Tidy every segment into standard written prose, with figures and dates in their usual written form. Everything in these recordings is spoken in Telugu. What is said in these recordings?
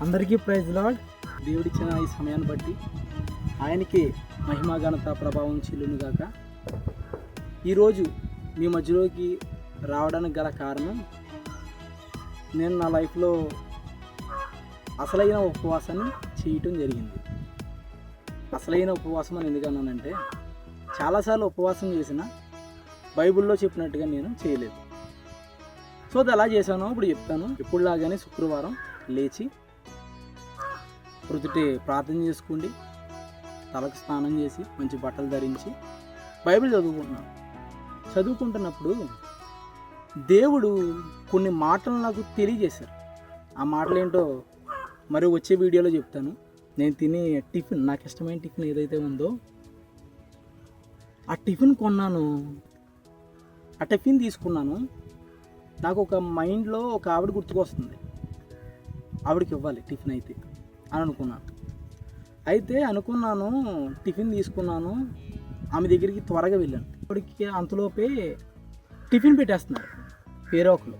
అందరికీ ప్రైజ్ లార్డ్. దేవుడిచ్చిన ఈ సమయాన్ని బట్టి ఆయనకి మహిమా ఘనత ప్రభావం చెల్లును గాక. ఈరోజు మీ మధ్యలోకి రావడానికి గల కారణం, నేను నా లైఫ్లో అసలైన ఉపవాసాన్ని చేయటం జరిగింది. అసలైన ఉపవాసం అని ఎందుకన్నానంటే, చాలాసార్లు ఉపవాసం చేసిన బైబిల్లో చెప్పినట్టుగా నేను చేయలేదు. సో అది ఎలా చేశానో ఇప్పుడు చెప్తాను. ఎప్పుడులాగానే శుక్రవారం లేచి ప్రొద్దుటే ప్రార్థన చేసుకోండి, తలకు స్నానం చేసి మంచి బట్టలు ధరించి బైబిల్ చదువుకుంటున్నాను. చదువుకుంటున్నప్పుడు దేవుడు కొన్ని మాటలు నాకు తెలియజేశారు. ఆ మాటలు ఏంటో మరి వచ్చే వీడియోలో చెప్తాను. నేను తినే టిఫిన్, నాకు ఇష్టమైన టిఫిన్ ఏదైతే ఉందో ఆ టిఫిన్ కొన్నాను. ఆ టిఫిన్ తీసుకున్నాను. నాకు ఒక మైండ్లో ఒక ఆవిడ గుర్తుకొస్తుంది, ఆవిడకి ఇవ్వాలి టిఫిన్ అయితే అని అనుకున్నాను. టిఫిన్ తీసుకున్నాను. ఆమె దగ్గరికి త్వరగా వెళ్ళాను. ఆవిడకి అంతలోపే టిఫిన్ పెట్టేస్తున్నారు వేరే ఒకరు.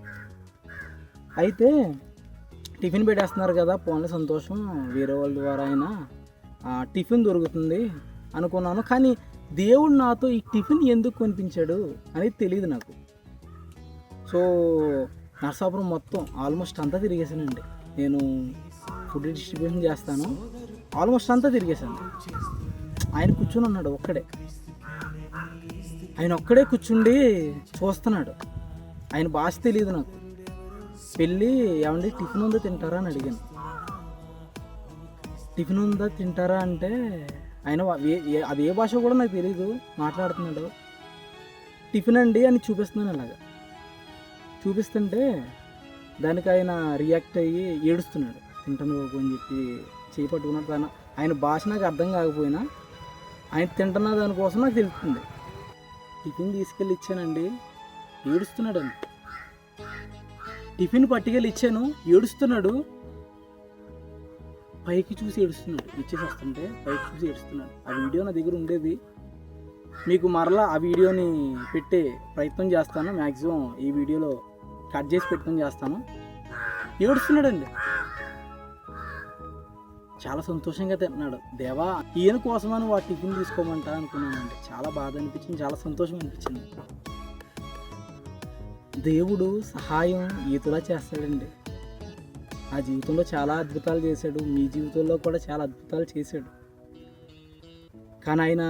అయితే టిఫిన్ పెట్టేస్తున్నారు కదా, పోన్లే సంతోషం, వేరే వాళ్ళ ద్వారా అయినా టిఫిన్ దొరుకుతుంది అనుకున్నాను. కానీ దేవుడు నాతో ఈ టిఫిన్ ఎందుకు కొనిపించాడు అనేది తెలియదు నాకు. సో నరసాపురం మొత్తం ఆల్మోస్ట్ అంతా తిరిగేసానండి. నేను ఫుడ్ డిస్ట్రిబ్యూషన్ చేస్తాను. ఆల్మోస్ట్ అంతా తిరిగేసాను. ఆయన కూర్చొని ఉన్నాడు ఒక్కడే. ఆయన ఒక్కడే కూర్చుండి చూస్తున్నాడు. ఆయన భాష తెలియదు నాకు. వెళ్ళి ఏమండి టిఫిన్ ఉందో తింటారా అని అడిగాను. టిఫిన్ ఉందా తింటారా అంటే ఆయన అది ఏ భాష కూడా నాకు తెలియదు, మాట్లాడుతున్నాడు. టిఫిన్ అండి అని చూపిస్తున్నాను. అలాగా చూపిస్తుంటే దానికి ఆయన రియాక్ట్ అయ్యి ఏడుస్తున్నాడు. తింటాను బాబు అని చెప్పి చేయి పట్టుకున్నాడు. ఆయన భాష నాకు అర్థం కాకపోయినా ఆయన తింటున్న దానికోసం నాకు తెలుస్తుంది. టిఫిన్ తీసుకెళ్ళి ఇచ్చానండి, ఏడుస్తున్నాడండి. టిఫిన్ పట్టుకెళ్ళి ఇచ్చాను, ఏడుస్తున్నాడు. పైకి చూసి ఏడుస్తున్నాడు. ఇచ్చేసి వస్తుంటే పైకి చూసి ఏడుస్తున్నాడు. ఆ వీడియో నా దగ్గర ఉండేది. మీకు మరలా ఆ వీడియోని పెట్టే ప్రయత్నం చేస్తాను. మ్యాక్సిమం ఈ వీడియోలో కట్ చేసి పెట్టడం చేస్తాను. ఏడుస్తున్నాడండి. చాలా సంతోషంగా తింటున్నాడు. దేవా, ఈయన కోసమని వాడు టిఫిన్ తీసుకోమంటా అనుకున్నానండి. చాలా బాధ అనిపించింది, చాలా సంతోషం అనిపించింది. దేవుడు సహాయం ఈతలా చేస్తాడండి. ఆ జీవితంలో చాలా అద్భుతాలు చేశాడు, మీ జీవితంలో కూడా చాలా అద్భుతాలు చేశాడు. కానీ ఆయన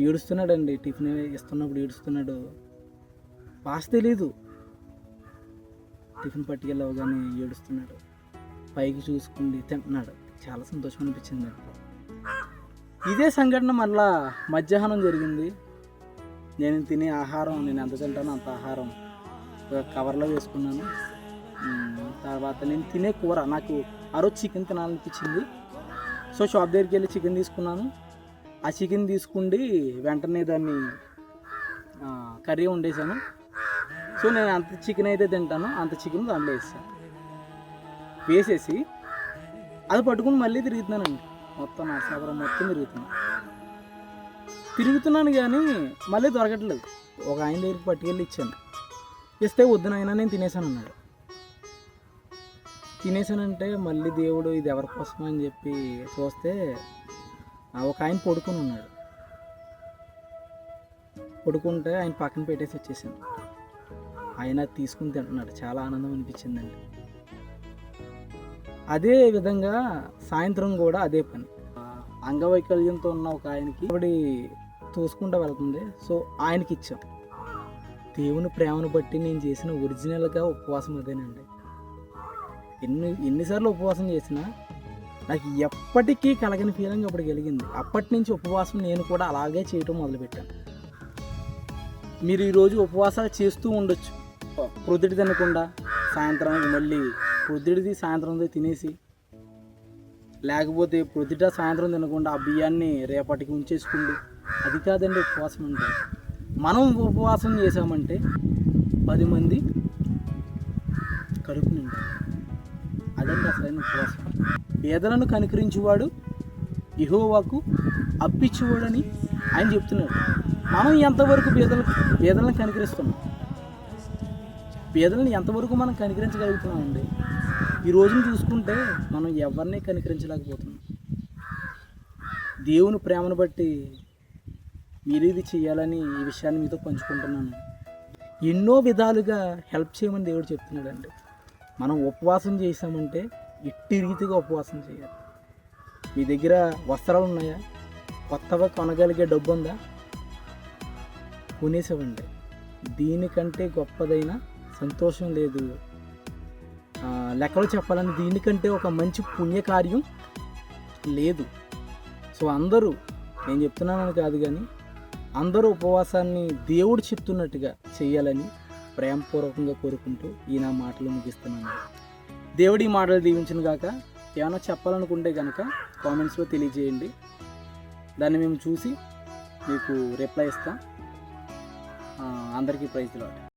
ఏడుస్తున్నాడండి. టిఫిన్ ఇస్తున్నప్పుడు ఏడుస్తున్నాడు. భాష తెలీదు. టిఫిన్ పట్టుకెళ్ళవగానే ఏడుస్తున్నాడు. పైకి చూసుకుండి తింటున్నాడు. చాలా సంతోషం అనిపించింది. ఇదే సంఘటన మళ్ళా మధ్యాహ్నం జరిగింది. నేను తినే ఆహారం, నేను ఎంత తింటానో అంత ఆహారం ఒక కవర్లో వేసుకున్నాను. తర్వాత నేను తినే కూర, నాకు ఆ రోజు చికెన్ తినాలనిపించింది. సో షాప్ దగ్గరికి వెళ్ళి చికెన్ తీసుకున్నాను. ఆ చికెన్ తీసుకుండి వెంటనే దాన్ని కర్రీ వండేసాను. సో నేను అంత చికెన్ అయితే తింటానో అంత చికెన్ దాంట్లో వేసేసి అది పట్టుకుని మళ్ళీ తిరుగుతున్నానండి. మొత్తం నరసాపురం మొత్తం తిరుగుతున్నాను కానీ మళ్ళీ దొరకట్లేదు. ఒక ఆయన దగ్గరికి పట్టుకెళ్ళి ఇచ్చాను. ఇస్తే వద్దునైనా నేను తినేసాను అన్నాడు. తినేసానంటే మళ్ళీ దేవుడు ఇది ఎవరి కోసం అని చెప్పి చూస్తే ఒక ఆయన పడుకుని ఉన్నాడు. పడుకుంటే ఆయన పక్కన పెట్టేసి వచ్చేసాను. ఆయన తీసుకుని తింటున్నాడు. చాలా ఆనందం అనిపించిందండి. అదే విధంగా సాయంత్రం కూడా అదే పని. అంగవైకల్యంతో ఉన్న ఒక ఆయనకి ఆవిడ తోసుకుంటూ వెళ్తుంది. సో ఆయనకి ఇచ్చాం. దేవుని ప్రేమను బట్టి నేను చేసిన ఒరిజినల్గా ఉపవాసం అదేనండి. ఎన్నిసార్లు ఉపవాసం చేసినా నాకు ఎప్పటికీ కలగని ఫీలింగ్ అప్పుడు కలిగింది. అప్పటి నుంచి ఉపవాసం నేను కూడా అలాగే చేయటం మొదలుపెట్టాను. మీరు ఈరోజు ఉపవాసాలు చేస్తూ ఉండొచ్చు. ప్రొద్దుటి తినకుండా సాయంత్రానికి మళ్ళీ ప్రొద్దుటిది సాయంత్రంతో తినేసి, లేకపోతే ప్రొద్దుట సాయంత్రం తినకుండా ఆ బియ్యాన్ని రేపటికి ఉంచేసుకోండి. అది కాదండి ఉపవాసం అంటే. మనం ఉపవాసం చేసామంటే 10 మంది కడుపు నిండా. అదండి అసలైన ఉపవాసం. పేదలను కనికరించేవాడు యెహోవాకు అప్పిచ్చేవాడని ఆయన చెప్తున్నాడు. మనం ఎంతవరకు పేదలను కనికరిస్తున్నాం? పేదలను ఎంతవరకు మనం కనికరించగలుగుతున్నామండి? ఈ రోజున చూసుకుంటే మనం ఎవరిని కనికరించలేకపోతున్నాం. దేవుని ప్రేమను బట్టి మీరు ఇది చేయాలని ఈ విషయాన్ని మీతో పంచుకుంటున్నాను. ఎన్నో విధాలుగా హెల్ప్ చేయమని దేవుడు చెప్తున్నాడండి. మనం ఉపవాసం చేసామంటే ఎట్టి రీతిగా ఉపవాసం చేయాలి. మీ దగ్గర వస్త్రాలు ఉన్నాయా? కొత్తగా కొనగలిగే డబ్బు ఉందా? కొనేసేవండి. దీనికంటే గొప్పదైన సంతోషం లేదు. లెక్కలో చెప్పాలని దీనికంటే ఒక మంచి పుణ్యకార్యం లేదు. సో అందరూ, నేను చెప్తున్నానని కాదు కానీ, అందరూ ఉపవాసాన్ని దేవుడు చెప్తున్నట్టుగా చేయాలని ప్రేమపూర్వకంగా కోరుకుంటూ ఈ నా మాటలు ముగిస్తున్నాను. దేవుడి మాటలు దీవించును గాక. ఏమైనా చెప్పాలనుకుంటే కనుక కామెంట్స్లో తెలియజేయండి. దాన్ని మేము చూసి మీకు రిప్లై ఇస్తాం. అందరికీ ప్రైజ్ లార్డ్.